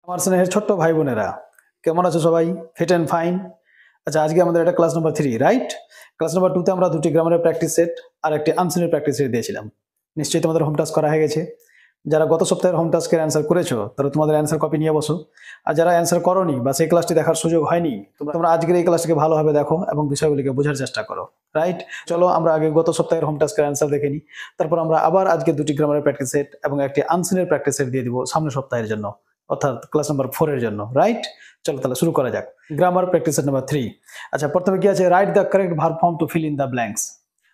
আমার স্নেহের ছোট্ট ভাই বোনেরা, কেমন আছো সবাই? Fit and fine? আচ্ছা, আজকে আমাদের এটা class number 3, right? Class number 2 তে আমরা দুটি গ্রামারের প্র্যাকটিস সেট আর একটি আনসিনের প্র্যাকটিস সেট দিয়েছিলাম। নিশ্চয়ই তোমাদের হোম টাস্ক করা হয়ে গেছে। যারা গত সপ্তাহের হোম টাস্কের অ্যান্সার করেছো তারা তোমাদের অ্যান্সার কপি নিয়ে বসো। আর যারা অ্যান্সার করোনি বা সেই ক্লাসটি দেখার সুযোগ হয়নি, তোমরা আজকের এই ক্লাসটিকে ভালোভাবে দেখো এবং বিষয়গুলিকে বোঝার চেষ্টা করো, রাইট? চলো আমরা আগে গত সপ্তাহের হোম টাস্কের অ্যান্সার দেখে নিই। তারপর আমরা আবার আজকে দুটি গ্রামারের প্র্যাকটিস সেট এবং একটি আনসিনের প্র্যাকটিস সেট দিয়ে দিব সামনের সপ্তাহের জন্য, অর্থাৎ ক্লাস নাম্বার 4 এর জন্য, রাইট? চলো তাহলে শুরু করা যাক। Grammar practice set number 3। আচ্ছা, প্রথমে কি আছে? Write the correct verb form to fill in the blanks.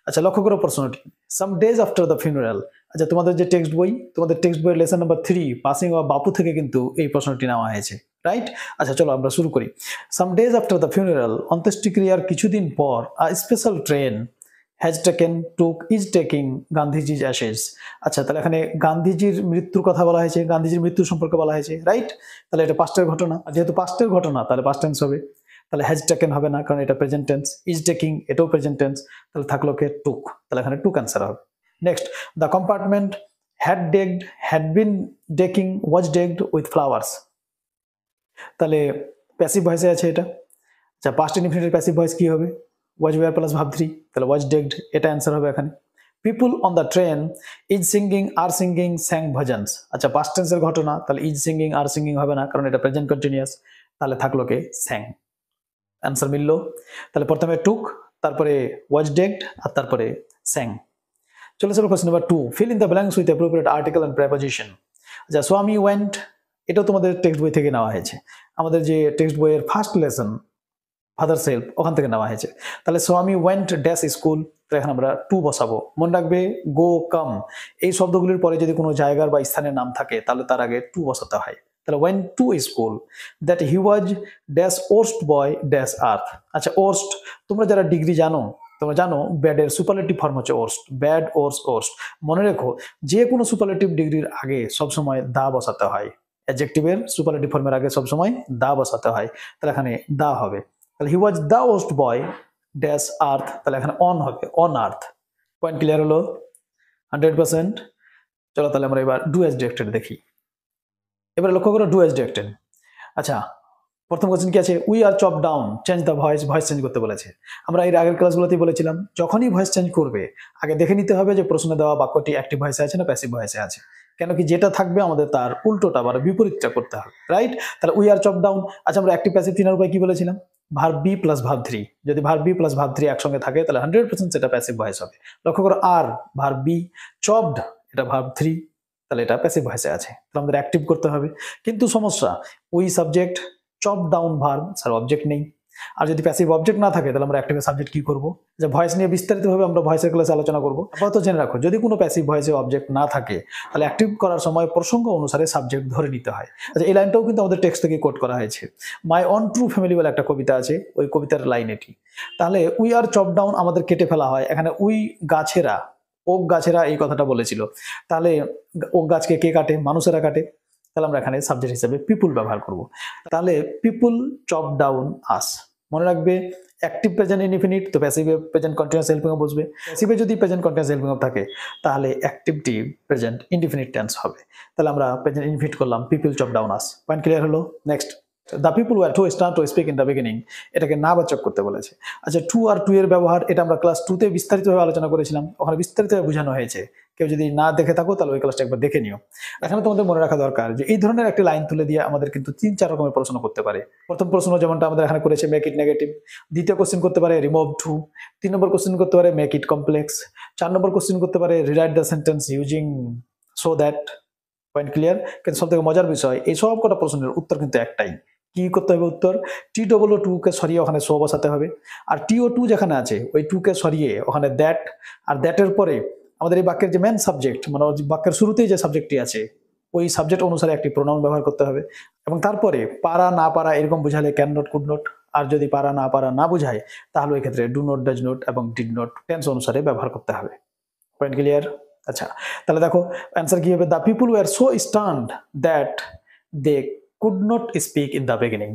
আচ্ছা, লক্ষ্য করো প্রশ্নটি। Some days after the funeral. আচ্ছা, তোমাদের যে টেক্সট বই, তোমাদের টেক্সট বইয়ের লেসন নাম্বার 3 পাসিং অফ বাপু থেকে কিন্তু এই প্রশ্নটি নেওয়া হয়েছে, রাইট? আচ্ছা, চলো আমরা শুরু করি। Some days after the funeral, অন্ত্যেষ্টিক্রিয়ার কিছুদিন পর, a special train has taken took is taking Gandhiji's ashes. আচ্ছা, তাহলে এখানে গান্ধীজির মৃত্যুর কথা বলা হয়েছে, গান্ধীজির মৃত্যু সম্পর্কে বলা হয়েছে, রাইট? তাহলে এটা পাস্টের ঘটনা, যেহেতু পাস্টের ঘটনা তাহলে পাস্ট টেন্স হবে। তাহলে হ্যাজ টেকেন হবে না, কারণ এটা প্রেজেন্ট টেন্স। ইজ টেকিং এটাও প্রেজেন্ট টেন্স, তাহলে থাকলো কে? টুক। তাহলে এখানে টুক অ্যান্সার হবে। Next, the compartment had ডেকড, had been decking, was ডেকড with flowers. তাহলে প্যাসিভ ভয়েসে আছে এটা। আচ্ছা, পাস্ট ইনডিফিনিটের প্যাসিভ ভয়েস কি হবে? ওয়াজ ওয়্যার প্লাস ভার্ব 3, তাহলে ওয়াজ ডেকড, এটা অ্যান্সার হবে এখানে। People on the train is singing, আর সিঙ্গিং, স্যাং ভজনস। আচ্ছা, পাস্ট টেন্সের ঘটনা, তাহলে ইজ সিঙ্গিং আর সিঙ্গিং হবে না, কারণ এটা প্রেজেন্ট কন্টিনিউয়াস। তাহলে থাকলো কে? স্যাং। অ্যান্সার মিললো। তাহলে প্রথমে টুক, তারপরে ওয়াজ ডেকড, আর তারপরে স্যাং। চলে যাবো question number 2, fill in the blanks with appropriate article and preposition. আচ্ছা, স্বামী ওয়েন্ট, এটাও তোমাদের টেক্সট বই থেকে নেওয়া হয়েছে। আমাদের যে টেক্সট বইয়ের ফার্স্ট লেসন ফাদার সেলফ, ওখান থেকে নেওয়া হয়েছে। তাহলে স্বামী ওয়েন্ট ড্যাশ স্কুল, তাহলে এখানে আমরা টু বসাবো। মনে রাখবে, গো, কাম এই শব্দগুলির পরে যদি কোনো জায়গার বা স্থানের নাম থাকে তাহলে তার আগে টু বসাতে হয়। তাহলে went to school, that he was dash worst boy dash earth. আচ্ছা, ওর্স্ট, তোমরা যারা ডিগ্রি জানো তোমরা জানো ব্যাডের সুপারলেটিভ ফর্ম হচ্ছে ওর্স্ট, ব্যাড, ওর্স্ট, ওর্স্ট। মনে রেখো, যে কোনো সুপারলেটিভ ডিগ্রির আগে সবসময় দা বসাতে হয়। অ্যাডজেক্টিভের সুপারলেটিভ ফর্মের আগে সবসময় দা বসাতে হয়, তাহলে এখানে দা হবে। তাহলে he was the worst boy dash earth, তাহলে এখানে অন হবে, অন আর্থ। পয়েন্ট ক্লিয়ার হলো 100%? চলো তাহলে আমরা এবার ডু অ্যাজ ডিরেক্টেড দেখি। এবার লক্ষ্য করো ডু অ্যাজ ডিরেক্টেড। আচ্ছা, প্রথম কোশ্চেন কি আছে? We are chop down, change the voice, voice change করতে বলেছে। আমরা এর আগের ক্লাসগুলোতেই বলেছিলাম, যখনই ভয়েস চেঞ্জ করবে আগে দেখে নিতে হবে যে প্রশ্নে দেওয়া বাক্যটি অ্যাক্টিভ ভয়েসে আছে না প্যাসিভ ভয়েসে আছে। কেন কি, যেটা থাকবে আমাদের তার উল্টোটা বা বিপরীতটা করতে হবে, রাইট? তাহলে উই আর চপ ডাউন। আচ্ছা, আমরা অ্যাক্টিভ প্যাসিভ চিনার উপায় কি বলেছিলাম? Verb be plus verb 3। যদি ভার্ব বি প্লাস ভার্ব 3 একসঙ্গে থাকে তাহলে 100% সেটা প্যাসিভ ভয়েস হবে। লক্ষ্য করো, আর ভার্ব বি, চপড এটা ভার্ব 3, তাহলে এটা প্যাসিভ ভয়েসে আছে, তাহলে আমাদের অ্যাক্টিভ করতে হবে। কিন্তু সমস্যা, we subject, chop down verb, sir object নেই। আর যদি প্যাসিভ অবজেক্ট না থাকে তাহলে আমরা অ্যাক্টিভের সাবজেক্ট কি করব? যে ভয়েস নিয়ে বিস্তারিতভাবে আমরা ভয়েসের ক্লাসে আলোচনা করব। আপাতত জেনে রাখো, যদি কোনো প্যাসিভ ভয়েসে অবজেক্ট না থাকে তাহলে অ্যাক্টিভ করার সময় প্রসঙ্গ অনুসারে সাবজেক্ট ধরে নিতে হয়। আচ্ছা, এই লাইনটাও কিন্তু আমাদের টেক্সট থেকে কোট করা হয়েছে। মাই অন ট্রু ফ্যামিলি বলে একটা কবিতা আছে, ওই কবিতার লাইন এটি। তাহলে উই আর চপ ডাউন আমাদের কেটে ফেলা হয়। এখানে উই গাছেরা, ওক গাছেরা এই কথাটা বলেছিল, তাহলে ওক গাছকে কে কাটে? মানুষেরা কাটে। তাহলে আমরা এখানে সাবজেক্ট হিসেবে পিপুল ব্যবহার করব। তাহলে পিপুল চপ ডাউন আস। মনে রাখবে, অ্যাক্টিভ প্রেজেন্ট ইনডিফিনিট, তো প্যাসিভে প্রেজেন্ট কন্টিনিউয়াস হেল্পিং ভার্ব বসবে। প্যাসিভে যদি প্রেজেন্ট কন্টিনিউয়াস হেল্পিং ভার্ব থাকে তাহলে অ্যাক্টিভটি প্রেজেন্ট ইনডিফিনিট টেন্স হবে। তাহলে আমরা প্রেজেন্ট ইনডিফিনিট করলাম, পিপল চপ ডাউন আস। পয়েন্ট ক্লিয়ার হলো? Next, the people were to start to speak in the beginning, এটাকে নাবাচক করতে বলেছে। আচ্ছা, টু আর টু এর ব্যবহার এটা আমরা ক্লাস 2 তে বিস্তারিতভাবে আলোচনা করেছিলাম, ওখানে বিস্তারিতভাবে বোঝানো হয়েছে। কেউ যদি না দেখে থাকো তাহলে ওই ক্লাসটা একবার দেখে নিও। এখানে তোমাদের মনে রাখা দরকার যে এই ধরনের একটা লাইন তুলে দিয়ে আমাদের কিন্তু 3-4 রকমের প্রশ্ন করতে পারে। প্রথম প্রশ্ন যেমনটা আমাদের এখানে করেছে, মেক ইট নেগেটিভ। দ্বিতীয় কোশ্চেন করতে পারে রিমুভ টু। 3 নম্বর কোশ্চেন করতে পারে make it complex. 4 number question করতে পারে rewrite the sentence using so that. Point clear? কিন্তু সব থেকে মজার বিষয়, এই সব কটা প্রশ্নের উত্তর কিন্তু একটাই। কি করতে হবে উত্তর? TOO কে সরিয়ে ওখানে সো বসাতে হবে। আর TO2 যেখানে আছে ওই 2 কে সরিয়ে ওখানে দ্যাট, আর দ্যাটের পরে আমাদের এই বাক্যের যে মেন সাবজেক্ট, মানে বাক্যের শুরুতেই যে সাবজেক্টটি আছে ওই সাবজেক্ট অনুসারে একটি প্রোনাউন ব্যবহার করতে হবে। এবং তারপরে পারা না পারা এরকম বোঝালে ক্যান নট, কুড নট। আর যদি পারা না বোঝায় তাহলে ওই ক্ষেত্রে ডু নট, ডাজ নট এবং ডিড নট টেন্স অনুসারে ব্যবহার করতে হবে। Point clear? আচ্ছা, তাহলে দেখো অ্যান্সার কি হবে? The people were so stunned that they could not speak in the beginning.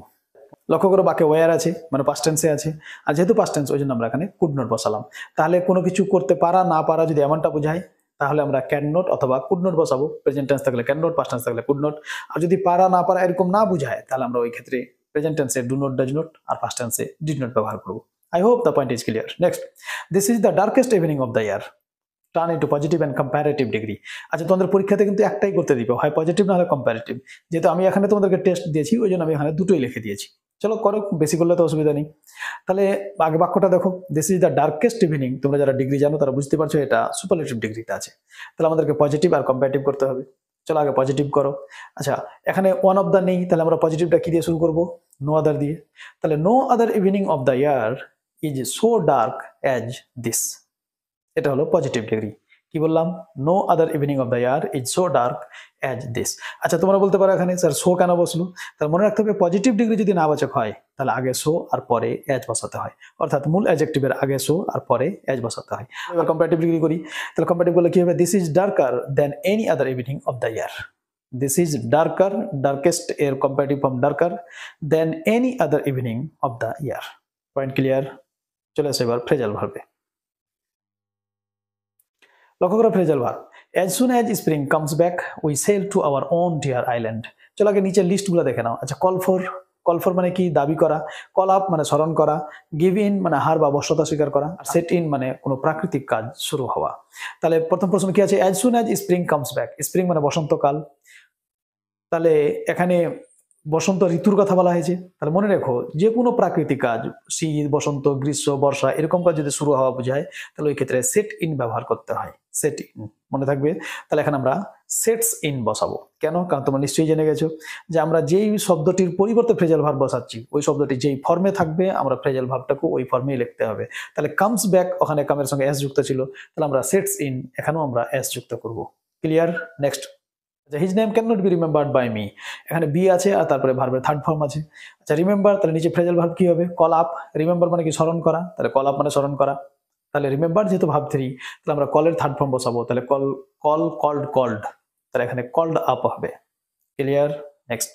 লক্ষ্য করো, বাক্যে ওয়ার আছে মানে পাস্ট টেন্সে আছে, আর যেহেতু পাস্ট টেন্স ওই জন্য আমরা এখানে কুড নট বসালাম। তাহলে কোনো কিছু করতে পারা না পারা যদি এমনটা বোঝায় তাহলে আমরা ক্যান নট অথবা কুড নট বসাবো। প্রেজেন্ট টেন্স থাকলে ক্যান নট, পাস্ট টেন্স থাকলে কুড নট। আর যদি পারা না পারা এরকম না বুঝায় তাহলে আমরা ওই ক্ষেত্রে প্রেজেন্ট টেন্সে ডু নট, ডাজ নট, আর পাস্ট টেন্সে ডিড নট ব্যবহার করব। I hope the point is clear. Next, this is the darkest evening of the year. Turn into positive and comparative degree. আচ্ছা, তোমাদের পরীক্ষাতে কিন্তু একটাই করতে দিবে, হয় পজিটিভ না হলে কম্পারেটিভ। যেহেতু আমি এখানে তোমাদেরকে টেস্ট দিয়েছি ওই জন্য আমি এখানে দুটোই লিখে দিয়েছি। চলো করো, বেশি করলে তো অসুবিধা নেই। তাহলে আগে বাক্যটা দেখো, this is the darkest evening. তোমরা যারা ডিগ্রি জানো তারা বুঝতে পারছো এটা সুপারলেটিভ ডিগ্রিতে আছে। তাহলে আমাদেরকে পজিটিভ আর কম্পারেটিভ করতে হবে। চলো আগে পজিটিভ করো। আচ্ছা, এখানে ওয়ান অফ দ্য নেই, তাহলে আমরা পজিটিভটা কি দিয়ে শুরু করবো? নো আদার দিয়ে। তাহলে no other evening of the year is so dark as this. এটা হলো পজিটিভ ডিগ্রি। কি বললাম? No other evening of the year is so dark as this. আচ্ছা, তোমরা বলতে পারো এখানে স্যার সো কেন বসলো? তাহলে মনে রাখতে হবে পজিটিভ ডিগ্রি যদি নাবাচক হয় তাহলে আগে সো আর পরে অ্যাজ বসাতে হয়, অর্থাৎ মূল অ্যাডজেক্টিভের আগে সো আর পরে অ্যাজ বসাতে হয়। এবার কম্পারেটিভ ডিগ্রি করি। তাহলে কম্পারেটিভ করলে কি হবে? This is darker than any other evening of the year. This is darker, darkest এর comparative form darker than any other evening of the year. Point clear? চলে আসে এবার ফ্রেজাল ভার্বে। লক্ষ্য করো phrasal verb. As soon as spring comes back, we sail to our own dear island. চলো আগে নিচের লিস্টগুলো দেখে নাও। আচ্ছা, কল ফর মানে কি? দাবি করা। কল আপ মানে স্মরণ করা। গিভ ইন মানে হার বা বশ্যতা স্বীকার করা। আর সেট ইন মানে কোনো প্রাকৃতিক কাজ শুরু হওয়া। তাহলে প্রথম প্রশ্ন কি আছে? As soon as spring comes back. Spring মানে বসন্তকাল। তাহলে এখানে বসন্ত ঋতুর কথা বলা হয়েছে। তাহলে মনে রেখো, যে কোনো প্রাকৃতিক কাজ, শীত, বসন্ত, গ্রীষ্ম, বর্ষা এরকম কাজ যদি শুরু হওয়া বোঝায় তাহলে ওই ক্ষেত্রে সেট ইন ব্যবহার করতে হয়। সেট ইন মনে থাকবে। তাহলে এখানে আমরা সেটস ইন বসাবো। কেন? কারণ তোমরা নিশ্চয়ই জেনে গেছো যে আমরা যেই শব্দটির পরিবর্তে ফ্রেজাল ভার্ব বসাচ্ছি ওই শব্দটি যেই ফর্মে থাকবে আমরা ফ্রেজাল ভার্বটাকে ওই ফর্মেই লিখতে হবে। তাহলে কামস ব্যাক, ওখানে কামের সঙ্গে এস যুক্ত ছিল, তাহলে আমরা সেটস ইন এখানেও আমরা এস যুক্ত করব। Clear? Next, his name can not be remembered by me. এখানে বি আছে আর তারপরে ভার্বের থার্ড ফর্ম আছে। আচ্ছা, রিমেম্বার, তাহলে নিচে ফ্রেজাল ভার্ব কি হবে? Call up. রিমেম্বার মানে কি? স্মরণ করা। তাহলে কল আপ মানে স্মরণ করা। তাহলে রিমেম্বার যেহেতু ভার্ব 3, তাহলে আমরা কলের থার্ড ফর্ম বসাবো। তাহলে কল্ড। তাহলে এখানে কল্ড আপ হবে। Clear? Next,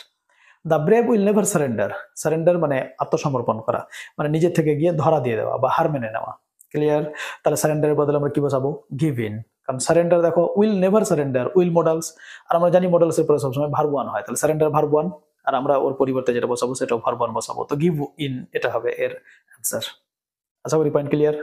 the brave will never surrender. Surrender মানে আত্মসমর্পণ করা, মানে নিজের থেকে গিয়ে ধরা দিয়ে দেওয়া বা হার মেনে নেওয়া। ক্লিয়ার? তাহলে সারেন্ডারের বদলে আমরা কি বসাবো? Give in. কারণ সারেন্ডার দেখো will never surrender, will models, আর আমরা জানি মডেলসের পরে সবসময় ভার্ব 1 হয়। তাহলে সারেন্ডার ভার্ব 1, আর আমরা ওর পরিবর্তে যেটা বসাবো সেটাও ভার্ব 1 বসাবো। তো গিভ ইন এটা হবে এর অ্যান্সার। আশা করি পয়েন্ট ক্লিয়ার।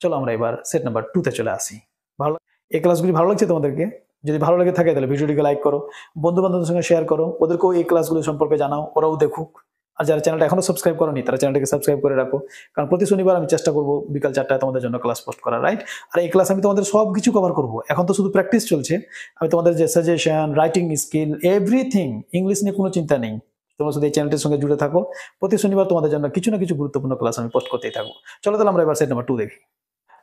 চলো আমরা এবার সেট নাম্বার 2 তে চলে আসি। ভালো, এই ক্লাসগুলি ভালো লাগছে তোমাদেরকে? যদি ভালো লাগে থাকে তাহলে ভিডিওটিকে লাইক করো, বন্ধু বান্ধবদের সঙ্গে শেয়ার করো, ওদেরকেও এই ক্লাসগুলি সম্পর্কে জানাও, ওরাও দেখুক। আর যারা চ্যানেলটা এখনো সাবস্ক্রাইব করোনি তারা চ্যানেলটাকে সাবস্ক্রাইব করে রাখো, কারণ প্রতি শনিবার আমি চেষ্টা করবো বিকাল 4টায় তোমাদের জন্য ক্লাস পোস্ট করা, রাইট? আর এই ক্লাস আমি তোমাদের সব কিছু কভার করবো। এখন তো শুধু প্র্যাকটিস চলছে, আমি তোমাদের যে suggestion, writing skill, everything, English নিয়ে কোনো চিন্তা নেই। তোমরা শুধু এই চ্যানেলটির সঙ্গে জুড়ে থাকো, প্রতি শনিবার তোমাদের জন্য কিছু না কিছু গুরুত্বপূর্ণ ক্লাস আমি পোস্ট করতেই থাকবো। চলো তাহলে আমরা এবার সেট নাম্বার 2 দেখি।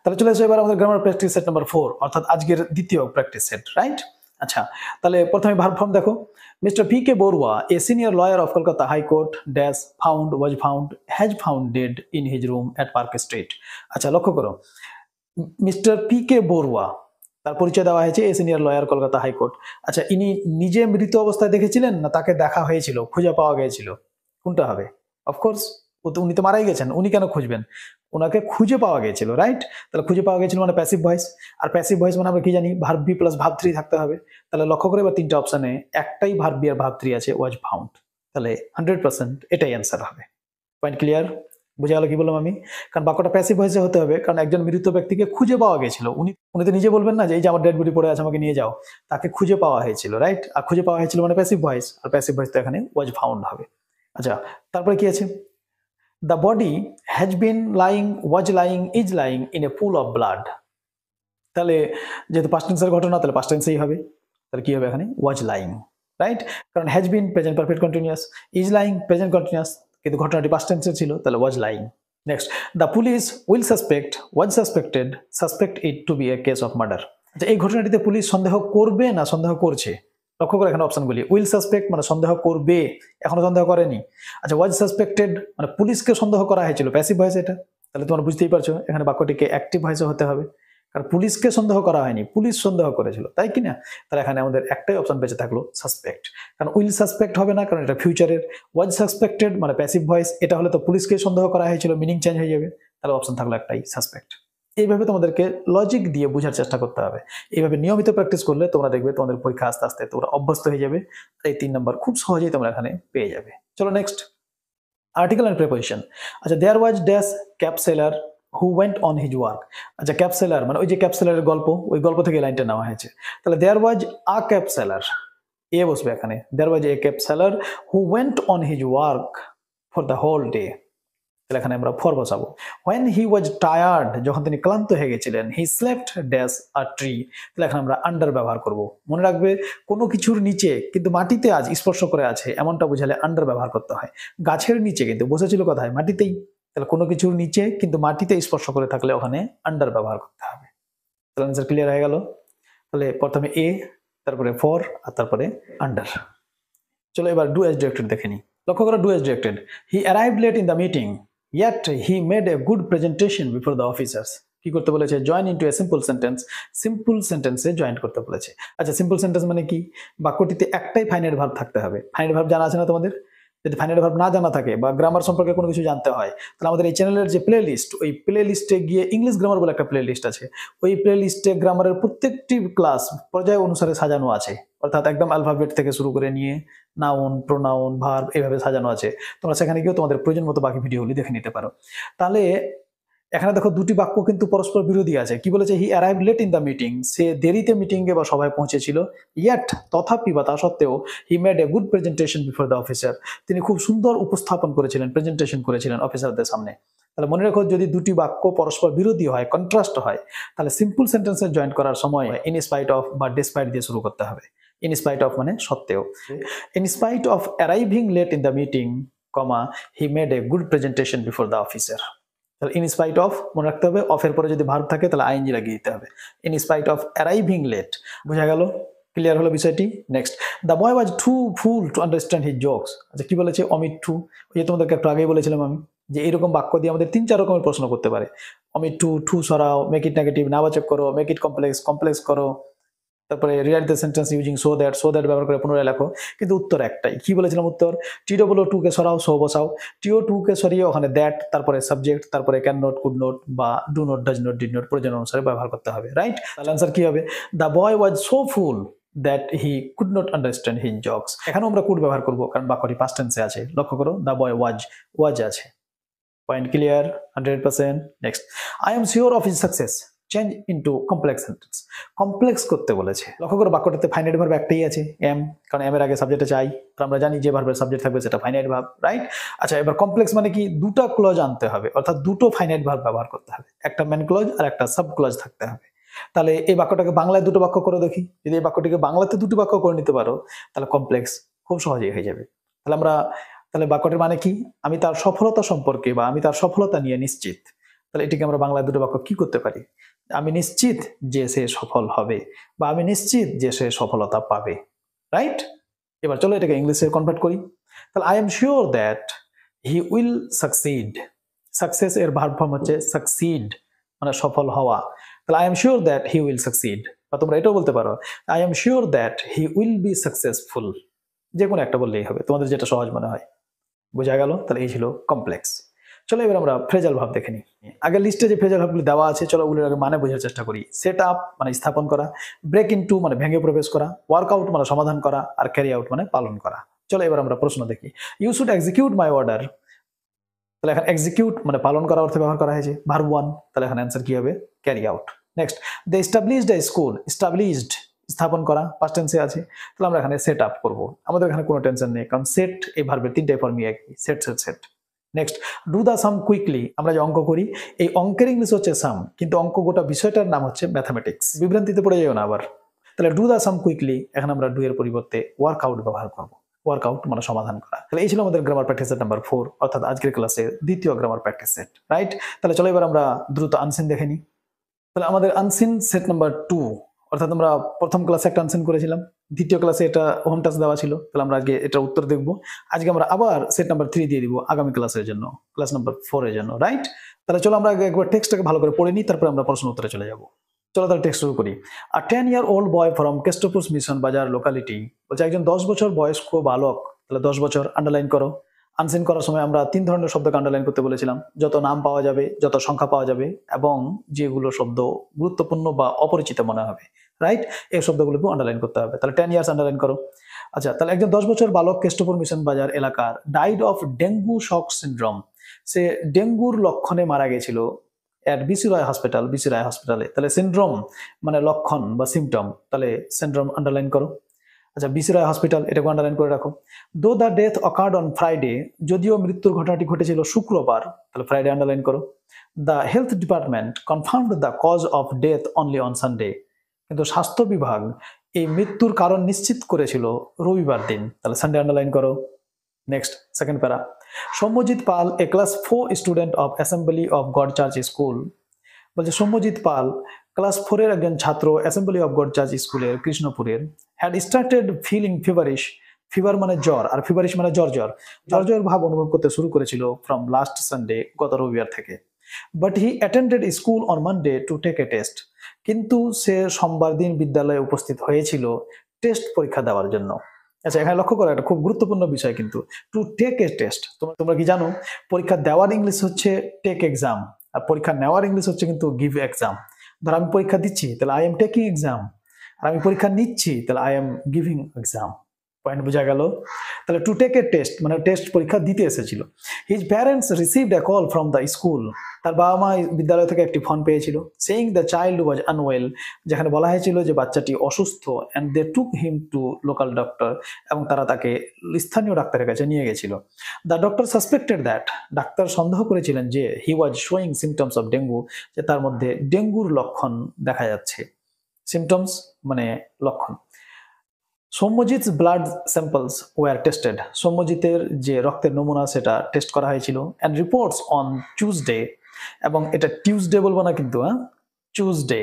তাহলে চলে আসো এবার আমাদের গ্রামার প্র্যাকটিস সেট নাম্বার 4, অর্থাৎ আজকের দ্বিতীয় প্র্যাকটিস সেট, রাইট? আচ্ছা, তাহলে প্রথমে ভার্ব ফর্ম দেখো। Mister P K Barua, a senior lawyer of Kolkata high court dash found was found has found dead in his room at park street. আচ্ছা, লক্ষ্য করো, মিস্টার পি কে বড়ুয়া, তার পরিচয় দেওয়া হয়েছে a senior lawyer Kolkata high court. আচ্ছা, ইনি নিজে মৃত অবস্থায় দেখেছিলেন না তাকে দেখা হয়েছিল, খুঁজে পাওয়া গিয়েছিল? কোনটা হবে? অফকোর্স উনি তো মারাই গেছেন, উনি কেন খুঁজবেন? ওনাকে খুঁজে পাওয়া গিয়েছিল, রাইট? তাহলে খুঁজে পাওয়া গিয়েছিল মানে প্যাসিভ ভয়েস, আর প্যাসিভ ভয়েস মানে আমরা কি জানি? ভার্ব বি প্লাস ভার্ব 3 থাকতে হবে। তাহলে লক্ষ্য করে এবার 3টা অপশনে একটাই ভার্ব বি আর ভার্ব 3 আছে, ওয়াজ ফাউন্ড। তাহলে 100% এটাই অ্যান্সার হবে। Point clear? বুঝে গেল কি বললাম আমি? কারণ বাক্যটা প্যাসিভ ভয়েসে হতে হবে, কারণ একজন মৃত ব্যক্তিকে খুঁজে পাওয়া গেছিল। উনি তো নিজে বলবেন না যে এই যে আমার ডেড বডি পড়ে আছে আমাকে নিয়ে যাও, তাকে খুঁজে পাওয়া হয়েছিল, রাইট? আর খুঁজে পাওয়া হয়েছিল মানে প্যাসিভ ভয়েস, আর প্যাসিভ ভয়েস তো এখানে ওয়াজ ফাউন্ড হবে। আচ্ছা, তারপরে কি আছে? The body has been lying, was lying, is lying in a pool of blood. তাহলে যেহেতু পাস্ট টেন্সের ঘটনা তাহলে পাস্ট টেন্সেই হবে। তাহলে কি হবে এখানে? was lying, right? কারণ has been present perfect continuous, is lying present continuous, কিন্তু ঘটনাটি পাস্ট টেন্সে ছিল, তাহলে was lying. Next, the police will suspect, was suspected, suspect it to be a case of murder. আচ্ছা, এই ঘটনাটিতে পুলিশ সন্দেহ করবে না সন্দেহ করছে? লক্ষ্য করে এখানে অপশনগুলি। উইল সাসপেক্ট মানে সন্দেহ করবে, এখনো সন্দেহ করেনি। আচ্ছা, ওয়াজ সাসপেক্টেড মানে পুলিশকে সন্দেহ করা হয়েছিল, প্যাসিভ ভয়েস এটা। তাহলে তোমরা বুঝতেই পারছো এখানে বাক্যটিকে অ্যাক্টিভ ভয়েসে হতে হবে, কারণ পুলিশকে সন্দেহ করা হয়নি, পুলিশ সন্দেহ করেছিল, তাই কি না? তাহলে এখানে আমাদের একটাই অপশন বেঁচে থাকলো সাসপেক্ট, কারণ উইল সাসপেক্ট হবে না, কারণ এটা ফিউচারের। ওয়াজ সাসপেক্টেড মানে প্যাসিভ ভয়েস, এটা হলে তো পুলিশকে সন্দেহ করা হয়েছিল, মিনিং চেঞ্জ হয়ে যাবে। তাহলে অপশন থাকলো একটাই সাসপেক্ট। এইভাবে তোমাদেরকে লজিক দিয়ে বোঝার চেষ্টা করতে হবে। এইভাবে নিয়মিত প্র্যাকটিস করলে তোমরা দেখবে তোমাদের পরীক্ষা আস্তে আস্তে তোমরা অভ্যস্ত হয়ে যাবে। আর এই 3 নাম্বার খুব সহজেই তোমরা এখানে পেয়ে যাবে। চলো নেক্সট, আর্টিকেল এন্ড প্রিপোজিশন। আচ্ছা, there was dash cap seller who went on his work. আচ্ছা, ক্যাপ সেলার মানে ওই যে ক্যাপ সেলারের গল্প, ওই গল্প থেকে লাইনটা নেওয়া হয়েছে। তাহলে দেয়ার ওয়াজ আ ক্যাপ সেলার, এ বসবে এখানে। There was a cap seller who went on his work for the whole day. তাহলে এখানে আমরা ফর বসাবো। when he was tired, যখন তিনি ক্লান্ত হয়ে গেছিলেন, he slept dash a tree। তাহলে এখানে আমরা আন্ডার ব্যবহার করব। মনে রাখবে, কোনো কিছুর নিচে কিন্তু মাটিতে আজ স্পর্শ করে আছে এমনটা বোঝালে আন্ডার ব্যবহার করতে হয়। গাছের নিচে কিন্তু বসেছিল কোথায়? মাটিতেই। তাহলে কোনো কিছুর নিচে কিন্তু মাটিতে স্পর্শ করে থাকলে ওখানে আন্ডার ব্যবহার করতে হবে। তাহলে আনসার ক্লিয়ার হয়ে গেল। তাহলে প্রথমে এ, তারপরে ফর, আর তারপরে আন্ডার। চলো এবার ডু অ্যাজ ডিরেক্টেড দেখে নিই। লক্ষ্য করো do as directed. He arrived late in the meeting yet he made a good presentation before the officers। কি করতে বলেছে? Join into a simple sentence. Simple সেন্টেন্সে জয়েন করতে বলেছে। আচ্ছা, সিম্পল সেন্টেন্স মানে কি? বাক্যটিতে একটাই ফাইনাইট ভার্ব থাকতে হবে। ফাইনাইট ভার্ব জানা আছে না তোমাদের? যদি ফাইনাইট ভার্ব না জানা থাকে বা গ্রামার সম্পর্কে কোনো কিছু জানতে হয়, তাহলে আমাদের এই চ্যানেলের যে প্লে লিস্ট, ওই প্লে লিস্টে গিয়ে ইংলিশ গ্রামার বলে একটা প্লে লিস্ট আছে। ওই প্লে লিস্টে গ্রামারের প্রত্যেকটি ক্লাস পর্যায় অনুসারে সাজানো আছে। অর্থাৎ একদম অ্যালফাবেট থেকে শুরু করে নিয়ে নাউন, প্রোনাউন, ভার্ব এইভাবে সাজানো আছে। তোমরা সেখানে গিয়েও তোমাদের প্রয়োজন মতো বাকি ভিডিওগুলি দেখে নিতে পারো। তাহলে এখানে দেখো দুটি বাক্য কিন্তু পরস্পর বিরোধী আছে। কি বলেছে? He arrived late in the meeting, সে দেরিতে মিটিংয়ে বা সভায় পৌঁছেছিল। ইয়েট, তথাপি বা তা সত্ত্বেও, হি made a good presentation before the officer, তিনি খুব সুন্দর উপস্থাপন করেছিলেন, প্রেজেন্টেশন করেছিলেন অফিসারদের সামনে। তাহলে মনে রাখো, যদি দুটি বাক্য পরস্পর বিরোধী হয়, কন্ট্রাস্ট হয়, তাহলে সিম্পল সেন্টেন্সে জয়েন করার সময় ইন স্পাইট অফ বা ডিসপাইট দিয়ে শুরু করতে হবে। ইন স্পাইট অফ মানে সত্ত্বেও। In spite of arriving late in the meeting, comma, he made a good presentation before the officer. তাহলে ইন স্পাইট অফ মনে রাখতে হবে, অফের পরে যদি ভার্ব থাকে তাহলে আইএনজি লাগিয়ে দিতে হবে। In spite of arriving late. বোঝা গেল? ক্লিয়ার হলো বিষয়টি? Next, the boy was too fool to understand his jokes. আচ্ছা, কি বলেছে? অমিট্রু। ওই যে তোমাদেরকে একটু আগেই বলেছিলাম আমি যে এইরকম বাক্য দিয়ে আমাদের 3-4 রকমের প্রশ্ন করতে পারে। অমিট্রু, টু সরাও, মেক ইট নেগেটিভ, নাবাচক করো, মেক ইট কমপ্লেক্স, কমপ্লেক্স করো, তারপরে rewrite the sentence using so that ব্যবহার করে পুনরায় লেখো। কিন্তু উত্তর একটাই। কি বলেছিলাম উত্তর? TO2 কে সরাও, সো বসাও। TO2 কে সরিয়ে ওখানে দ্যাট, তারপরে সাবজেক্ট, তারপরে ক্যান নট, কুড নট বা do not, does not, did not প্রয়োজন অনুসারে ব্যবহার করতে হবে। রাইট? তাহলে আনসার কি হবে? The boy was so full that he could not understand his jokes. এখানেও আমরা কুড ব্যবহার করবো, কারণ বাক্যটি পাস্ট টেন্সে আছে। লক্ষ্য করো, দ্য বয় ওয়াজ আছে। Point clear? 100%। Next, I am sure of his success, change into complex sentence. Complex করতে বলেছে। লক্ষ্য করো, বাক্যটাতে ফাইনাইট ভার্ব একটাই আছে, এম, কারণ এম এর আগে সাবজেক্টে চাই। তো আমরা জানি যে ভার্বের সাবজেক্ট থাকবে সেটা ফাইনাইট ভার্ব। রাইট? আচ্ছা, এবার কমপ্লেক্স মানে কি? দুটো ক্লজ আনতে হবে, অর্থাৎ দুটো ফাইনাইট ভার্ব ব্যবহার করতে হবে। একটা মেন ক্লজ আর একটা সাব ক্লজ থাকতে হবে। তাহলে এই বাক্যটাকে বাংলায় দুটো বাক্য করে দেখি। যদি এই বাক্যটিকে বাংলাতে দুটো বাক্য করে নিতে পারো, তাহলে কমপ্লেক্স খুব সহজেই হয়ে যাবে। তাহলে বাক্যটির মানে কি? আমি তার সফলতা সম্পর্কে বা আমি তার সফলতা নিয়ে নিশ্চিত। তাহলে এটিকে আমরা বাংলায় দুটো বাক্য কি করতে পারি? আমি নিশ্চিত যে সে সফল হবে, বা আমি নিশ্চিত যে সে সফলতা পাবে। রাইট? এবার চলো এটাকে ইংলিশে কনভার্ট করি। তাহলে I am sure that he will succeed. Success এর ভার্ব ফর্ম হচ্ছে সাকসিড, মানে সফল হওয়া। তাহলে I am sure that he will succeed, বা তোমরা এটাও বলতে পারো I am sure that he will be successful. যে কোনো একটা বললেই হবে, তোমাদের যেটা সহজ মনে হয়। বোঝা গেল? তাহলে এই ছিল কমপ্লেক্স। চলো এবার আমরা ফ্রেজাল ভাব দেখে নিই। আগের লিস্টে যে ফ্রেজাল ভাবগুলি দেওয়া আছে, চলো ওগুলোর আগে মানে বোঝার চেষ্টা করি। সেট আপ মানে স্থাপন করা, ব্রেক ইনটু মানে ভেঙে প্রবেশ করা, ওয়ার্কআউট মানে সমাধান করা, আর ক্যারি আউট মানে পালন করা। চলো এবার আমরা প্রশ্ন দেখি। You should execute my order. তাহলে এখানে এক্সিকিউট মানে পালন করা অর্থে ব্যবহার করা হয়েছে, ভার্ব 1। তাহলে এখানে অ্যান্সার কি হবে? Carry out. নেক্সট, দে এস্টাবলিশড এ স্কুল। এস্টাবলিশড স্থাপন করা, পাস্ট টেন্সে আছে। তাহলে আমরা এখানে সেট আপ করবো। আমাদের এখানে কোনো টেনশন নেই, কারণ সেট এই ভার্বের 3টাই ফর্মই একই, set set set. Next, do the some quickly. আমরা যে অঙ্ক করি, এই অঙ্কের ইংলিশ হচ্ছে সাম, কিন্তু অঙ্ক গোটা বিষয়টার নাম হচ্ছে ম্যাথামেটিক্স। বিভ্রান্তিতে পড়ে যাও না আবার। তাহলে ডু দ্য সাম কুইকলি, এখানে আমরা ডু এর পরিবর্তে ওয়ার্কআউট ব্যবহার করবো। ওয়ার্কআউট মানে সমাধান করা। তাহলে এই ছিল আমাদের গ্রামার প্র্যাকটিস সেট নাম্বার 4, অর্থাৎ আজকের ক্লাসের দ্বিতীয় গ্রামার প্র্যাকটিস সেট। রাইট? তাহলে চলো এবার আমরা দ্রুত আনসিন দেখে নিই। তাহলে আমাদের আনসিন সেট নাম্বার 2, অর্থাৎ আমরা প্রথম ক্লাসে একটা আনসিন করেছিলাম, দ্বিতীয় ক্লাসে এটা হোম টাস্ক দেওয়া ছিল। তাহলে আমরা আজকে এটার উত্তর দেখবো। আজকে আমরা আবার সেট নাম্বার 3 দিয়ে দিব আগামী ক্লাসের জন্য, ক্লাস নাম্বার 4 এর জন্য। রাইট? তাহলে চলো আমরা একবার টেক্সটটাকে ভালো করে পড়ে নিই, তারপরে আমরা প্রশ্ন উত্তরে চলে যাব। চলো তাহলে টেক্সট শুরু করি। আ 10-year-old boy from Keshtopur mission বাজার লোকালিটি। বলছে একজন 10 বছর বয়স্ক বালক, তাহলে 10 বছর আন্ডারলাইন করো। আনসিন করার সময় আমরা 3 ধরনের শব্দকে আন্ডারলাইন করতে বলেছিলাম, যত নাম পাওয়া যাবে, যত সংখ্যা পাওয়া যাবে এবং যেগুলো শব্দ গুরুত্বপূর্ণ বা অপরিচিত মনে হবে, রাইট? এই শব্দগুলোকে আন্ডারলাইন করতে হবে। তাহলে 10 ইয়ার্স আন্ডারলাইন করো। আচ্ছা, তাহলে একজন 10 বছর বালক কেষ্টপুর মিশন বাজার এলাকার died of dengue shock syndrome, সে ডেঙ্গুর লক্ষণে মারা গেছিল at BC Roy hospital, BC Roy হসপিটালে। তাহলে সিনড্রোম মানে লক্ষণ বা সিমটম, তাহলে সিনড্রোম আন্ডারলাইন করো। আচ্ছা, বিসি রায় হসপিটাল এটাকে আন্ডারলাইন করে রাখো। Though the death occurred on Friday, যদিও মৃত্যুর ঘটনাটি ঘটেছিল শুক্রবার, তাহলে ফ্রাইডে আন্ডারলাইন করো। The health department confirmed the cause of death only on Sunday, কিন্তু স্বাস্থ্য বিভাগ এই মৃত্যুর কারণ নিশ্চিত করেছিল রবিবার দিন, তাহলে সানডে আন্ডারলাইন করো। Next, second para. Soumyajit Pal a class 4 student of assembly of God church school, বলছে সৌম্যজিৎ পাল ক্লাস 4 এর একজন ছাত্র অ্যাসেম্বলি অফ গড চার্চ স্কুলের কৃষ্ণপুরের, had started feeling feverish, fever মানে জ্বর আর ফিভারিশ মানে জ্বর জ্বর জ্বর জ্বর ভাব অনুভব করতে শুরু করেছিল ফ্রম লাস্ট সানডে, গত রবিবার থেকে। But he attended school on Monday to take a test, কিন্তু সে সোমবার দিন বিদ্যালয়ে উপস্থিত হয়েছিল টেস্ট পরীক্ষা দেওয়ার জন্য। আচ্ছা, এখানে লক্ষ্য করা একটা খুব গুরুত্বপূর্ণ বিষয় কিন্তু, টু টেক এ টেস্ট। তোমরা কি জানো পরীক্ষা দেওয়ার ইংলিশ হচ্ছে টেক এক্সাম, আর পরীক্ষা নেওয়ার ইংলিশ হচ্ছে কিন্তু গিভ এক্সাম। ধর আমি পরীক্ষা দিচ্ছি তাহলে আই এম টেকিং এক্সাম, আর আমি পরীক্ষা নিচ্ছি তাহলে I am giving exam. Point বোঝা গেল? তাহলে টু টেক এ টেস্ট মানে টেস্ট পরীক্ষা দিতে এসেছিল। His parents received a call from the school, তার বাবা মা বিদ্যালয় থেকে একটি ফোন পেয়েছিল, saying the child was unwell, যেখানে বলা হয়েছিল যে বাচ্চাটি অসুস্থ, and they took him to local doctor, এবং তারা তাকে স্থানীয় ডাক্তারের কাছে নিয়ে গেছিল। দ্য ডক্টর সাসপেক্টেড দ্যাট, ডাক্তার সন্দেহ করেছিলেন যে he was showing symptoms of dengue, যে তার মধ্যে ডেঙ্গুর লক্ষণ দেখা যাচ্ছে। সিমটমস মানে লক্ষণ। সৌম্যজিৎস ব্লাড স্যাম্পলস ওয়ার টেস্টেড, সৌম্যজিতের যে রক্তের নমুনা সেটা টেস্ট করা হয়েছিল, অ্যান্ড রিপোর্টস অন টিউসডে, এবং এটা টিউসডে বলবো না কিন্তু, টিউসডে,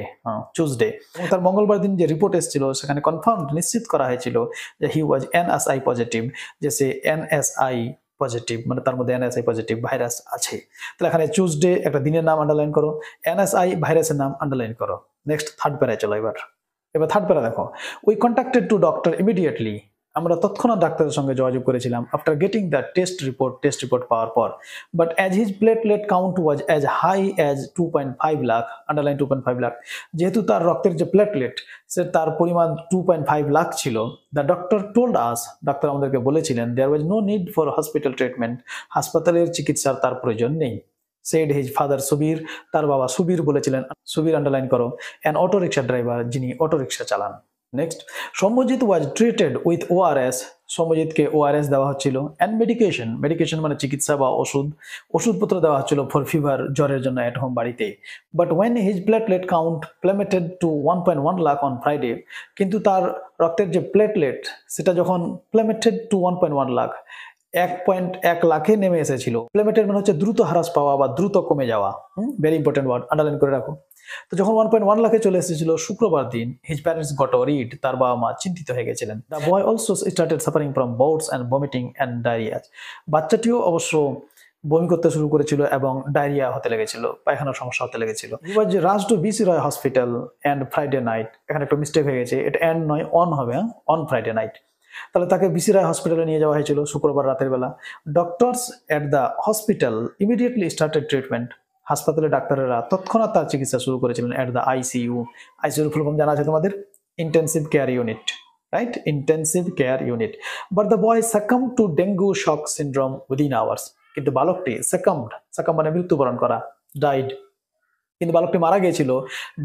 টিউসডে, এবং তার মঙ্গলবার দিন যে রিপোর্ট এসেছিল সেখানে কনফার্ম নিশ্চিত করা হয়েছিল যে হি ওয়াজ এনএসআই পজিটিভ, যে সে এনএসআই পজিটিভ মানে তার মধ্যে এনএসআই পজিটিভ ভাইরাস আছে। তাহলে এখানে টিউসডে একটা দিনের নাম আন্ডারলাইন করো, এনএসআই ভাইরাসের নাম আন্ডারলাইন করো। নেক্সট, থার্ড প্যারায় চলো। এবার থার্ড প্যারা দেখো, we contacted to doctor immediately, আমরা তৎক্ষণাৎ ডাক্তারের সঙ্গে যোগাযোগ করেছিলাম after getting the test report পাওয়ার পর। But as his platelet count was as high as 2.5 lakh, underline 2.5 lakh, যেহেতু তার রক্তের যে প্লেটলেট সে তার পরিমাণ 2.5 লাখ ছিল, দ্য ডক্টর টোল্ড আস, ডাক্তার আমাদেরকে বলেছিলেন, there was no need for hospital treatment, হাসপাতালের চিকিৎসার তার প্রয়োজন নেই। সেড হিজ ফাদার সুবীর, তার বাবা সুবীর বলেছিলেন, সুবীর আন্ডারলাইন করো, অ্যান অটো রিক্সা ড্রাইভার, যিনি অটো রিক্সা চালান। Next, Soumyajit was treated with ORS, সৌম্যজিৎকে ওআরএস দেওয়া হচ্ছিল, অ্যান্ড মেডিকেশন, মেডিকেশন মানে চিকিৎসা বা ওষুধপত্র দেওয়া হচ্ছিল ফর ফিভার, জ্বরের জন্য অ্যাট হোম বাড়িতে। But when his platelet count plummeted to 1.1 lakh on Friday, কিন্তু তার রক্তের যে প্লেটলেট সেটা যখন প্লেমেটেড টু 1.1 লাখ 1.1 লাখে নেমে এসেছিল। প্লেমেটেড মানে হচ্ছে দ্রুত হ্রাস পাওয়া বা দ্রুত কমে যাওয়া, ভেরি ইম্পর্টেন্ট ওয়ার্ড, আন্ডারলাইন করে রাখো। তো যখন 1.1 লাখে চলে এসেছিল শুক্রবার দিন, হিজ প্যারেন্টস গট ওয়ারিড, তার বাবা মা চিন্তিত হয়ে গেছিলেন। The boy also started suffering from bouts and vomiting and diarrhoea, বাচ্চাটিও অবশ্য বমি করতে শুরু করেছিল এবং ডায়রিয়া হতে লেগেছিল, পায়খানার সমস্যা হতে লেগেছিল। He was rushed to BC Roy hospital and Friday night, এখানে একটা মিস্টেক হয়ে গেছে, এটা অ্যান্ড নয় অন হবে, অন ফ্রাইডে নাইট। তাহলে তাকে বিসি রায় হসপিটালে নিয়ে যাওয়া হয়েছিল শুক্রবার রাতের বেলা। Doctors at the hospital immediately started treatment, হাসপাতালে ডাক্তারেরা তৎক্ষণাৎ তার চিকিৎসা শুরু করেছিলেন। এট দ্য আইসিইউ, আইসিইউর ফুল ফর্ম জানা আছে তোমাদের, intensive care unit, right, intensive care unit. But the boy succumbed to dengue shock syndrome within hours, কিন্তু বালকটি সাকাম মানে মৃত্যুবরণ করা, ডাইড, কিন্তু বালকটি মারা গিয়েছিল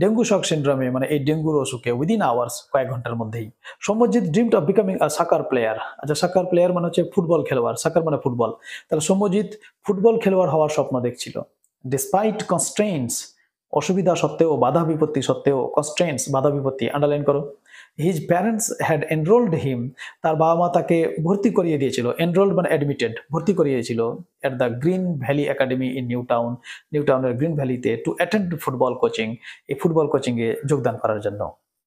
ডেঙ্গু শক সিনড্রোমে মানে এই ডেঙ্গুর অসুখে উইদিন আওয়ার্স, কয়েক ঘন্টার মধ্যেই। Soumyajit dreamed of becoming a সাকার প্লেয়ার, আচ্ছা সাকার প্লেয়ার মানে হচ্ছে ফুটবল খেলোয়াড়, সাকার মানে ফুটবল, তাহলে সৌম্যজিৎ ফুটবল খেলোয়াড় হওয়ার স্বপ্ন দেখছিল। ডিসপাইট কনস্ট্রেইনস, অসুবিধা সত্ত্বেও, বাধা বিপত্তি সত্ত্বেও, কনস্ট্রেইনস বাধা বিপত্তি, আন্ডারলাইন করো। হিজ প্যারেন্টস হ্যাড এনরোলড হিম, তার বাবা মা তাকে ভর্তি করিয়ে দিয়েছিল, এনরোলড মানে অ্যাডমিটেড, ভর্তি করিয়েছিল at the Green Valley Academy in নিউটাউনের গ্রিন ভ্যালিতে টু অ্যাটেন্ড ফুটবল কোচিং, এই ফুটবল কোচিংয়ে যোগদান করার জন্য।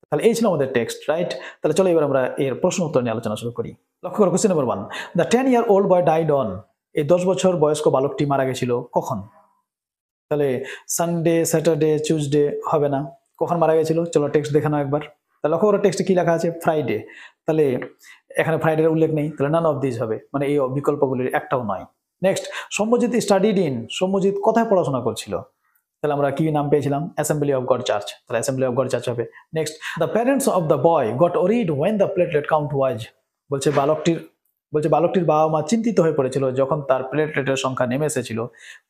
তাহলে এই ছিল আমাদের টেক্সট, রাইট। তাহলে চলো এবার আমরা এর প্রশ্ন উত্তর নিয়ে আলোচনা শুরু করি। লক্ষ্য করো question number 1, the 10-year-old boy died on, এই 10 বছর বয়স্ক বালকটি মারা গেছিল কখন? তাহলে সানডে, স্যাটারডে, টিউসডে হবে না, কখন মারা গেছিল? চলো টেক্সট দেখে নাও একবার। তাহলে লক্ষ্য করো টেক্সটে কি লেখা আছে, ফ্রাইডে। তাহলে এখানে ফ্রাইডের উল্লেখ নেই, তাহলে নান অফ দিস হবে, মানে এই বিকল্পগুলির একটাও নয়। Next, Soumyajit studied in, Soumyajit কোথায় পড়াশোনা করছিল? তাহলে আমরা কি নাম পেয়েছিলাম? অ্যাসেম্বলি অফ গড চার্চ, তাহলে অ্যাসেম্বলি অফ গড চার্চ হবে। Next, the parents of the boy got worried when the platelet count was, বলছে বালকটির বাবা মা চিন্তিত হয়ে পড়েছিল যখন তার প্লেটলেটের সংখ্যা নেমে এসেছিল।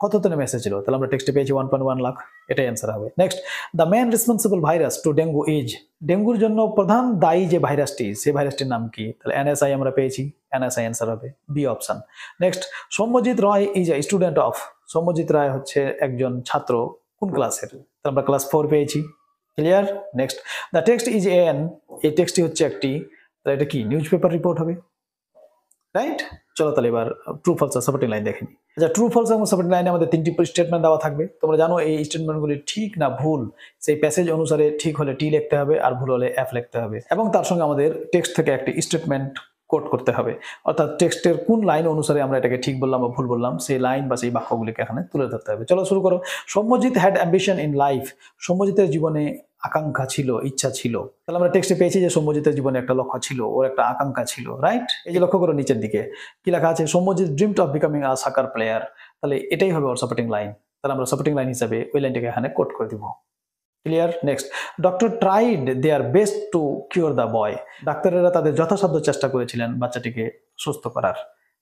কততে নেমে এসেছিল? তাহলে আমরা টেক্সটে পেয়েছি 1.1 লাখ, এটাই অ্যান্সার হবে। Next, the main responsible virus to dengue is, ডেঙ্গুর জন্য প্রধান দায়ী যে ভাইরাসটি, সেই ভাইরাসটির নাম কি? তাহলে NSI আমরা পেয়েছি, NSI অ্যান্সার হবে B option. Next, Soumyajit Roy is a student of, Soumyajit Roy হচ্ছে একজন ছাত্র কোন ক্লাসের? তাহলে আমরা ক্লাস 4 পেয়েছি। Clear? Next, the text is an, এই টেক্সটটি হচ্ছে একটি, তাহলে এটা কি নিউজ পেপার রিপোর্ট হবে, রাইট? চলো তাহলে এবার ট্রু ফলস সাপোর্টিং লাইন দেখে নিই। আচ্ছা, ট্রু ফলস এবং সাপোর্টিং লাইনে আমাদের 3টি স্টেটমেন্ট দেওয়া থাকবে। তোমরা জানো এই স্টেটমেন্টগুলি ঠিক না ভুল সেই প্যাসেজ অনুসারে ঠিক হলে টি লিখতে হবে আর ভুল হলে এফ লিখতে হবে, এবং তার সঙ্গে আমাদের টেক্সট থেকে একটি স্টেটমেন্ট কোট করতে হবে, অর্থাৎ টেক্সটের কোন লাইন অনুসারে আমরা এটাকে ঠিক বললাম বা ভুল বললাম সেই লাইন বা সেই বাক্যগুলিকে এখানে তুলে ধরতে হবে। চলো শুরু করো। Soumyajit had ambition in life, সৌম্যজিতের জীবনে আকাঙ্ক্ষা ছিল, ইচ্ছা ছিল। তাহলে আমরা টেক্সটে পেয়েছি যে সৌম্যজিতের জীবনে একটা লক্ষ্য ছিল, ওর একটা আকাঙ্ক্ষা ছিল, রাইট? এই যে লক্ষ্য করো নিচের দিকে কি লেখা আছে, Soumyajit dreamed of becoming a soccer player, তাহলে এটাই হবে ওর সাপোর্টিং লাইন। তাহলে আমরা সাপোর্টিং লাইন হিসাবে ওই লাইনটাকে এখানে কোট করে দিব। Clear? Next, doctor tried their best to cure the boy, ডাক্তারেরা তাদের যথাসাধ্য চেষ্টা করেছিলেন বাচ্চাটিকে সুস্থ করার,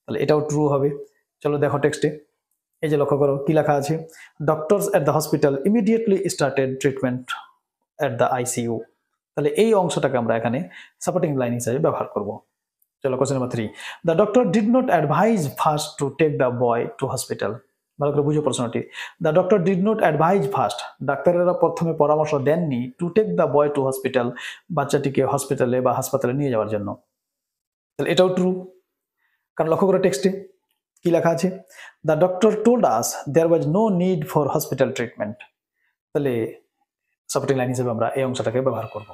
তাহলে এটাও ট্রু হবে। চলো দেখো টেক্সটে, এই যে লক্ষ্য করো কি লেখা আছে, doctors at the hospital immediately started treatment at the ICU, তাহলে এই অংশটাকে আমরা এখানে সাপোর্টিং লাইন হিসেবে ব্যবহার করব। চলো question number 3, the doctor did not advise first to take the boy to hospital, ভালো করে বুঝো প্রশ্নটি। The doctor did not advise first, ডাক্তারেরা প্রথমে পরামর্শ দেননি to take the boy to hospital, বাচ্চাটিকে হসপিটালে বা হাসপাতালে নিয়ে যাওয়ার জন্য, তাহলে এটাও ট্রু। কারণ লক্ষ্য করে টেক্সটে কি লেখা আছে, the doctor told us there was no need for hospital treatment, তাহলে সাপোর্টিং লাইন হিসেবে আমরা এই অংশটাকে ব্যবহার করব।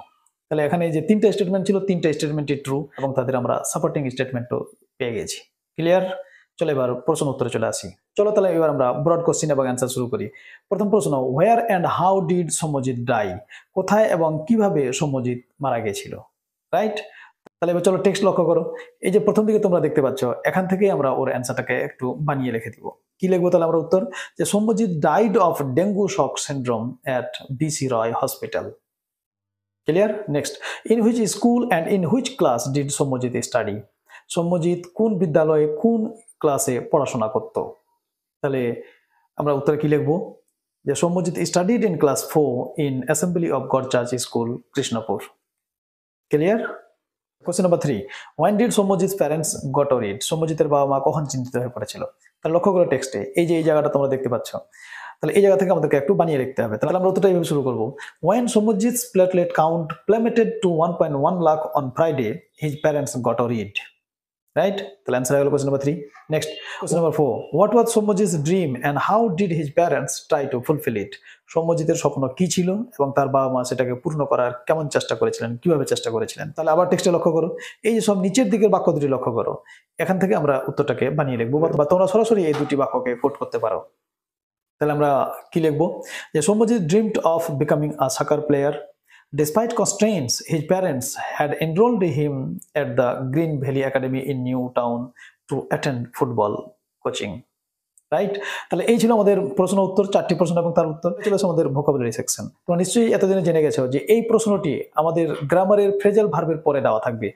তাহলে এখানে যে 3টা স্টেটমেন্ট ছিল, 3টা স্টেটমেন্টই ট্রু এবং তাদের আমরা সাপোর্টিং স্টেটমেন্টও পেয়ে গেছি। ক্লিয়ার? চলো এবার প্রশ্ন উত্তরে চলে আসি। চলো তাহলে এবার আমরা ব্রড কোশ্চেন এবং অ্যান্সার শুরু করি। প্রথম প্রশ্ন, where and how did Soumyajit die, কোথায় এবং কিভাবে সৌম্যজিৎ মারা গেছিল, রাইট? তাহলে এবার চলো টেক্সট লক্ষ্য করো, এই যে প্রথম দিকে তোমরা দেখতে পাচ্ছ, এখান থেকেই আমরা ওর অ্যান্সারটাকে একটু বানিয়ে লিখে দিব। কি লিখবো তাহলে আমরা উত্তর, যে Soumyajit died of dengue shock syndrome at BC Roy hospital. Clear? Next, in which school and in which class did Soumyajit study, Soumyajit কোন বিদ্যালয়ে কোন ক্লাসে পড়াশোনা করত, তাহলে আমরা উত্তরে কি লিখবো, যে Soumyajit studied in class 4 in Assembly of God church school Krishnapur. Clear? Question number 3, when did Soumyajit parents got worried, সৌম্যজিতের বাবা মা কখন চিন্তিত হয়ে পড়েছিল, তাহলে লক্ষ্য করো টেক্সটে এই যে এই জায়গাটা তোমরা দেখতে পাচ্ছ, তাহলে এই জায়গা থেকে আমাদেরকে একটু বানিয়ে লিখতে হবে। তাহলে আমরা উত্তরটা এইভাবে শুরু করবো, when Soumyajit's platelet count plummeted to 1.1 lakh on Friday his parents got worried, right? তাহলে অ্যান্সার হলো question number 3। Next, question number 4, what was Soumyajit's dream and how did his parents try to fulfil it, সৌম্যজিতের স্বপ্ন কি ছিল এবং তার বাবা মা সেটাকে পূর্ণ করার কেমন চেষ্টা করেছিলেন, কিভাবে চেষ্টা করেছিলেন। তাহলে আবার টেক্সটে লক্ষ্য করো, এই যে সব নিচের দিকের বাক্য দুটি লক্ষ্য করো, এখান থেকে আমরা উত্তরটাকে বানিয়ে লিখবো বা তোমরা সরাসরি এই দুটি বাক্যকে কোট করতে পারো। তাহলে আমরা কি লিখবো, যে Soumyajit dreamed of becoming a soccer player, despite constraints his parents had enrolled him at the Green Valley Academy in New Town to attend football coaching, right? তাহলে এই ছিল আমাদের প্রশ্ন উত্তর, 4টি প্রশ্ন এবং তার উত্তর। চলে আসে আমাদের ভোকাবুলারি সেকশন। তোমরা নিশ্চয়ই এতদিনে জেনে গেছো যে এই প্রশ্নটি আমাদের গ্রামারের ফ্রেজাল ভার্বের পরে দেওয়া থাকবে,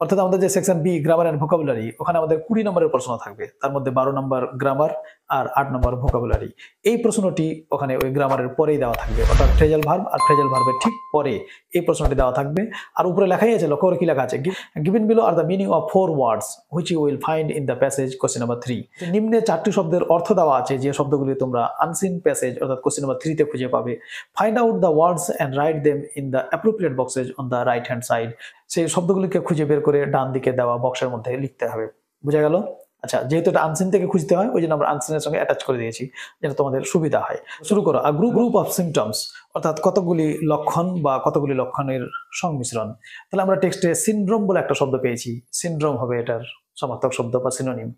অর্থাৎ আমাদের যে section B grammar and vocabulary, ওখানে আমাদের 20 নম্বরের প্রশ্ন থাকবে, তার মধ্যে 12 নম্বর গ্রামার আর 8 নম্বর ভোকাবুলারি। এই প্রশ্নটি ওখানে ওই গ্রামারের পরেই দেওয়া থাকবে, অর্থাৎ ফ্রেজাল ভার্ব আর ফ্রেজাল ভার্বের ঠিক পরে এই প্রশ্নটি দেওয়া থাকবে। আর উপরে লেখাই আছে, লক্ষ্য করে কি লেখা আছে, given below are the meaning of 4 words which you will find in the passage question number 3। নিম্নে 4টি শব্দের অর্থ দেওয়া আছে, যে শব্দগুলি তোমরা আনসিন প্যাসেজ অর্থাৎ কোশ্চেন নাম্বার 3 তে খুঁজে পাবে। Find out the words and write them in the appropriate boxes on the right hand side, সেই শব্দগুলিকে খুঁজে বের করে ডান দিকে দেওয়া বক্সের মধ্যে লিখতে হবে। বুঝা গেল? আচ্ছা, যেহেতু এটা আনসিন থেকে খুঁজতে হয়, ওই জন্য আমরা আনসিনের সঙ্গে অ্যাটাচ করে দিয়েছি, যেটা তোমাদের সুবিধা হয়। শুরু করো। আ গ্রুপ অফ সিমটমস, অর্থাৎ কতগুলি লক্ষণ বা কতগুলি লক্ষণের সংমিশ্রণ। তাহলে আমরা টেক্সটে সিনড্রোম বলে একটা শব্দ পেয়েছি, সিনড্রোম হবে এটার সমার্থক শব্দ বা synonym,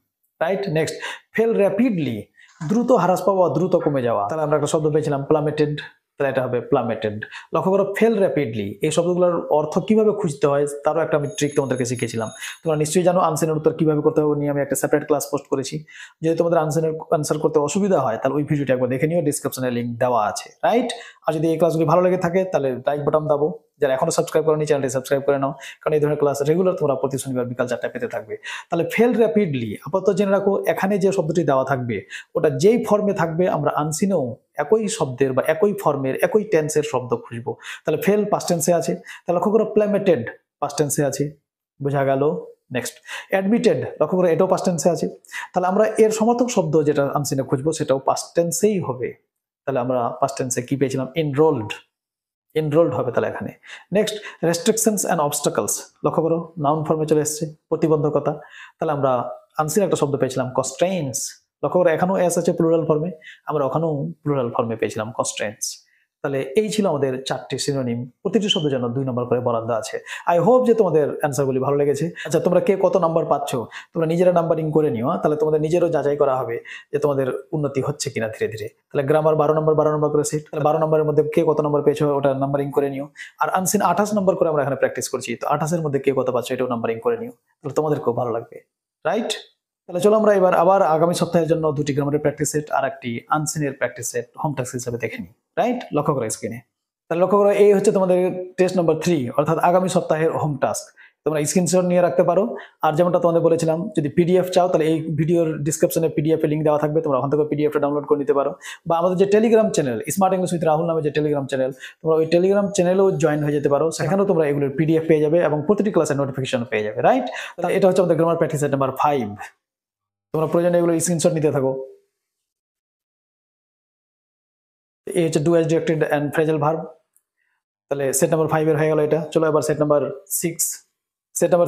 right? Next, fail rapidly, দ্রুত হ্রাস পাওয়া, দ্রুত কমে যাওয়া। তাহলে আমরা একটা শব্দ পেয়েছিলাম প্লামেটেড, তাহলে এটা হবে প্লামেটেড। লক্ষ্য করো ফেল র্যাপিডলি এই শব্দগুলোর অর্থ কিভাবে খুঁজতে হয় তারও একটা আমি ট্রিক তোমাদেরকে শিখিয়েছিলাম। তোমরা নিশ্চয়ই জানো আনসারের উত্তর কিভাবে করতে হবে নিয়ে আমি একটা সেপারেট ক্লাস পোস্ট করেছি। যদি তোমাদের আনসার করতে অসুবিধা হয় তাহলে ওই ভিডিওটা একবার দেখে নিও, ডিসক্রিপশনে লিংক দেওয়া আছে, রাইট? আর যদি এই ক্লাসগুলি ভালো লেগে থাকে তাহলে লাইক বাটন দাবো, যারা এখনো সাবস্ক্রাইব করোনি চ্যানেলটি সাবস্ক্রাইব করে নাও, কারণ এই ধরনের ক্লাস রেগুলার তোমরা প্রতি শনিবার বিকাল 4টায় পেতে থাকবে। তাহলে ফেল র্যাপিডলি আপাতত জেনে রাখো, এখানে যে শব্দটি দেওয়া থাকবে ওটা যেই ফর্মে থাকবে আমরা আনসিনেও একই শব্দের বা একই ফর্মের একই টেন্সের শব্দ খুঁজবো। তাহলে ফেল পাস্ট টেন্সে আছে, তাহলে লক্ষ্য করো প্ল্যামেটেড পাস্ট টেন্সে আছে, বোঝা গেল? নেক্সট অ্যাডমিটেড, লক্ষ্য করো এটাও পাস্ট টেন্সে আছে, তাহলে আমরা এর সমার্থক শব্দ যেটা আনসিনে খুঁজবো সেটাও পাস্ট টেন্সেই হবে। তাহলে আমরা পাস্ট টেন্সে কি পেয়েছিলাম? এনরোলড হবে তাহলে এখানে। নেক্সট রেস্ট্রিকশনস অ্যান্ড অবস্টাকলস, লক্ষ্য করো নাউন ফর্মে চলে এসেছে, প্রতিবন্ধকতা, তাহলে আমরা আনসিন একটা শব্দ পেয়েছিলাম কনস্ট্রেইনস, লক্ষ্য করো এখানেও এস আছে প্লুরাল ফর্মে, আমরা ওখানেও প্লুরাল ফর্মে পেয়েছিলাম কনস্ট্রেইনস। তাহলে এই ছিল আমাদের 4টি সিনোনিম, প্রতিটি শব্দের জন্য 2 নম্বর করে বরাদ্দ আছে। আই হোপ যে তোমাদের অ্যান্সারগুলি ভালো লেগেছে। আচ্ছা তোমরা কে কত নাম্বার পাচ্ছ তোমরা নিজেরা নাম্বারিং করে নিও, তাহলে তোমাদের নিজেরও যাচাই করা হবে যে তোমাদের উন্নতি হচ্ছে কিনা ধীরে ধীরে। তাহলে গ্রামার 12 নম্বর করে সেট, তাহলে 12 নম্বরের মধ্যে কে কত নম্বর পেয়েছো ওটা নাম্বারিং করে নিও। আর আনসিন 28 নম্বর করে আমরা এখানে প্র্যাকটিস করছি, তো 28 এর মধ্যে কে কত পাচ্ছ এটাও নাম্বারিং করে নিও, তাহলে তোমাদের খুব ভালো লাগবে, রাইট? তাহলে চলো আমরা এবার আবার আগামী সপ্তাহের জন্য 2টি গ্রামারের প্র্যাকটিস সেট আর একটি আনসিনের প্র্যাকটিস সেট হোম টাস্ক হিসেবে দেখে নিই, রাইট? লক্ষ্য করো স্ক্রিনে। তাহলে লক্ষ্য করো এই হচ্ছে তোমাদের টেস্ট নম্বর 3 অর্থাৎ আগামী সপ্তাহের হোম টাস্ক। তোমরা স্ক্রিনশট নিয়ে রাখতে পারো, আর যেমনটা তোমাদের বলেছিলাম যদি পিডিএফ চাও তাহলে এই ভিডিওর ডিসক্রিপশনে পিডিএফ এর লিংক দেওয়া থাকবে, তোমরা ওখান থেকে পিডিএফটা ডাউনলোড করে নিতে পারো। বা আমাদের যে Telegram channel smart English with Rahul নামে যে টেলিগ্রাম চ্যানেল, তোমরা ওই টেলিগ্রাম চ্যানেলেও জয়েন হয়ে যেতে পারো, সেখানেও তোমরা এগুলোর পিডিএফ পেয়ে যাবে এবং প্রতিটি ক্লাসের নোটিফিকেশন পেয়ে যাবে, রাইট? তাহলে এটা হচ্ছে আমাদের গ্রামার প্র্যাকটিস সেট নাম্বার 5। তোমরা প্রয়োজনে এগুলো স্ক্রিনশট নিতে থাকো। এই হচ্ছে do as directed and phrasal verb, তাহলে সেট নাম্বার 5 এর হয়ে গেল এটা। চলো এবার সেট নাম্বার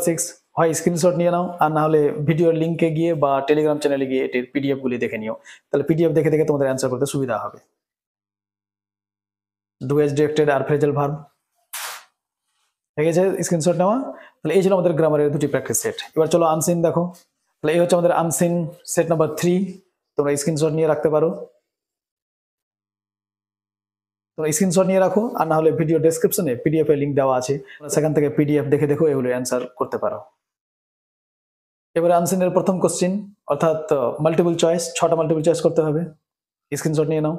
6 হয় স্ক্রিনশট নিয়ে নাও, আর না হলে ভিডিওর লিংকে গিয়ে বা টেলিগ্রাম চ্যানেলে গিয়ে এটির পিডিএফ গুলি দেখে নিও, তাহলে পিডিএফ দেখে দেখে তোমাদের অ্যান্সার করতে সুবিধা হবে। ডু অ্যাজ ডিরেক্টেড আর ফ্রেজাল ভার্ব হয়ে গেছে স্ক্রিনশট নেওয়া। তাহলে এই ছিল আমাদের গ্রামারের 2টি প্র্যাকটিস সেট। এবার চলো আনসিন দেখো, তাহলে এই হচ্ছে আমাদের আনসিন সেট নাম্বার 3, তোমরা স্ক্রিনশট নিয়ে রাখতে পারো, তোমরা স্ক্রিনশট নিয়ে রাখো, আর না হলে ভিডিও ডেসক্রিপশনে পিডিএফ এর লিংক দেওয়া আছে, সেখান থেকে পিডিএফ দেখে দেখো এগুলো অ্যান্সার করতে পারো। এবারে আনসিনের প্রথম কোশ্চিন অর্থাৎ মাল্টিপল চয়েস, 6টা মাল্টিপল চয়েস করতে হবে, স্ক্রিনশট নিয়ে নাও,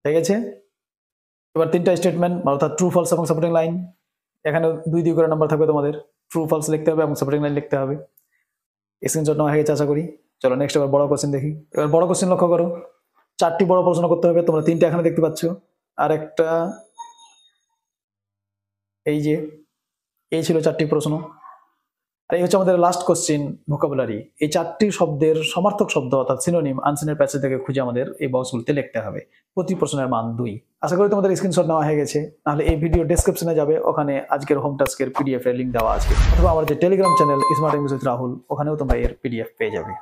ঠিক আছে? এবার 3টা স্টেটমেন্ট অর্থাৎ ট্রু ফলস এবং সাপোর্টিং লাইন, এখানে 2 করে নাম্বার থাকবে, তোমাদের ট্রু ফলস লিখতে হবে এবং সাপোর্টিং লাইন লিখতে হবে। স্ক্রিনশট নেওয়া হয়ে গেছে আশা করি। চলো নেক্সট এবার বড় কোশ্চিন দেখি। এবার বড় কোশ্চিন লক্ষ্য করো, 4টি বড় প্রশ্ন করতে হবে, তোমরা 3টে এখানে দেখতে পাচ্ছ, আর একটা এই যে, এই ছিল 4টি প্রশ্ন। আর এই হচ্ছে আমাদের লাস্ট কোশ্চিন ভোকাবুলারি, এই 4টি শব্দের সমার্থক শব্দ অর্থাৎ সিনোনিম আনসিনের প্যাসেজ থেকে খুঁজে আমাদের এই বক্সগুলোতে লিখতে হবে, প্রতি প্রশ্নের মান 2। আশা করি তোমাদের স্ক্রিনশট নেওয়া হয়ে গেছে, নাহলে এই ভিডিও ডেসক্রিপশনে যাবে, ওখানে আজকের হোম টাস্কের পিডিএফ এর লিংক দেওয়া আছে, অথবা আমার যে Telegram channel smart English with Rahul ওখানেও তোমরা এর পিডিএফ পেয়ে যাবে।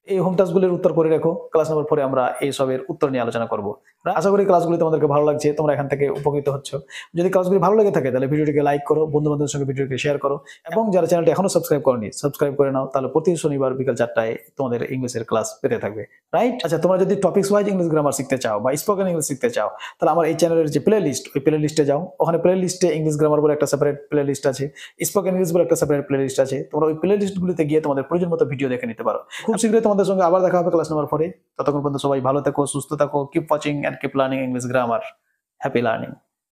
এই হোম টাস্কগুলির উত্তর করে রেখো, ক্লাস নম্বর 4 আমরা এই সবের উত্তর নিয়ে আলোচনা করব। আশা করি ক্লাসগুলি তোমাদেরকে ভালো লাগছে, তোমরা এখান থেকে উপকৃত হচ্ছ। যদি ক্লাসগুলি ভালো লেগে থাকে তাহলে ভিডিওটিকে লাইক করো, বন্ধু বান্ধবের সঙ্গে ভিডিওটিকে শেয়ার করো, এবং যারা চ্যানেলটি এখনো সাবস্ক্রাইব করনি সাবস্ক্রাইব করে নাও, তাহলে প্রতি শনিবার বিকাল 4টায় তোমাদের ইংলিশের ক্লাস পেতে থাকবে, রাইট? আচ্ছা তোমরা যদি টপিকস ওয়াইজ ইংলিশ গ্রামার শিখতে চাও বা স্পোকেন ইংলিশ শিখতে চাও তাহলে আমার এই চ্যানেলের যে প্লে লিস্ট ওই প্লে লিস্টে যাও, ওখানে প্লে লিস্টে ইংলিশ গ্রামার বলে একটা সেপারেট প্লে লিস্ট আছে, স্পোকেন ইংলিশ বলে একটা সেপারেট প্লে লিস্ট আছে, তোমরা ওই প্লে লিস্টগুলিতে গিয়ে তোমাদের প্রয়োজন মতো ভিডিও দেখে নিতে পারো। খুব শীঘ্রই তোমাদের সঙ্গে আবার দেখা হবে ক্লাস নম্বর 4-এ। ততক্ষণ পর্যন্ত সবাই ভালো থেকো, সুস্থ থাকো, keep watching and keep learning English grammar. Happy learning.